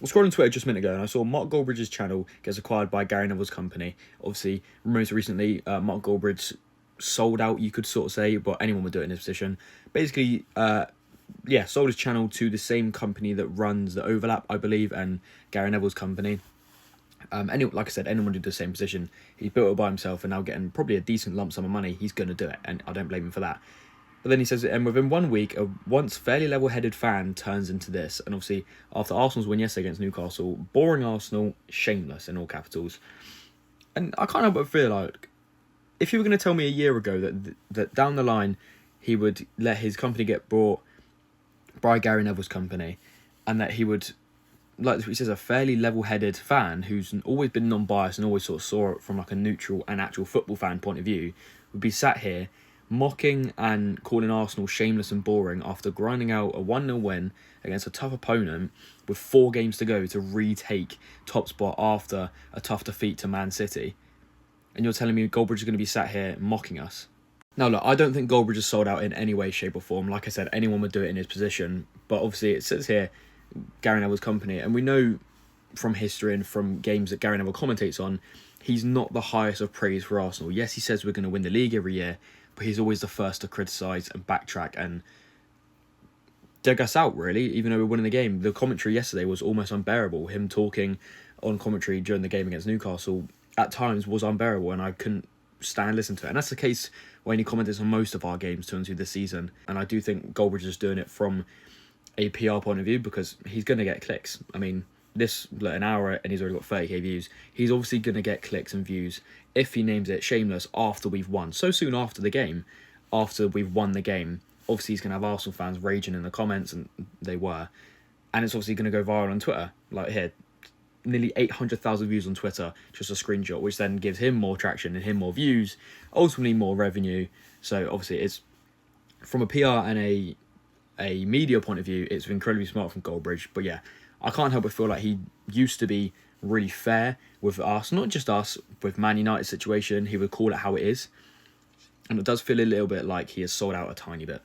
was scrolling Twitter just a minute ago and I saw Mark Goldbridge's channel gets acquired by Gary Neville's company. Obviously, most recently, Mark Goldbridge sold out, you could sort of say, but anyone would do it in his position. Basically, sold his channel to the same company that runs the Overlap, I believe, and Gary Neville's company. Like I said, anyone would do the same position. He built it by himself and now getting probably a decent lump sum of money. He's going to do it, and I don't blame him for that. But then he says, and within 1 week, a once fairly level-headed fan turns into this. And obviously, after Arsenal's win yesterday against Newcastle, boring Arsenal, shameless in all capitals. And I can't help but feel like, if you were going to tell me a year ago that down the line, he would let his company get bought by Gary Neville's company, and that he would, like he says, a fairly level-headed fan who's always been non-biased and always sort of saw it from like a neutral and actual football fan point of view, would be sat here mocking and calling Arsenal shameless and boring after grinding out a 1-0 win against a tough opponent with 4 games to go to retake top spot after a tough defeat to Man City. And you're telling me Goldbridge is going to be sat here mocking us? Now, look, I don't think Goldbridge is sold out in any way, shape or form. Like I said, anyone would do it in his position. But obviously it says here, Gary Neville's company. And we know from history and from games that Gary Neville commentates on, he's not the highest of praise for Arsenal. Yes, he says we're going to win the league every year, but he's always the first to criticise and backtrack and dig us out, really, even though we're winning the game. The commentary yesterday was almost unbearable. Him talking on commentary during the game against Newcastle at times was unbearable, and I couldn't stand and listen to it. And that's the case when he commentates on most of our games 2-2 this season. And I do think Goldbridge is doing it from a PR point of view because he's going to get clicks. I mean, an hour and he's already got 30k views. He's obviously going to get clicks and views if he names it shameless after we've won. So soon after the game, after we've won the game, obviously he's going to have Arsenal fans raging in the comments, and they were. And it's obviously going to go viral on Twitter. Like here, nearly 800,000 views on Twitter, just a screenshot, which then gives him more traction and him more views, ultimately more revenue. So obviously it's, from a PR and a media point of view, it's incredibly smart from Goldbridge. But yeah, I can't help but feel like he used to be really fair with us, not just us, with Man United situation. He would call it how it is. And it does feel a little bit like he has sold out a tiny bit.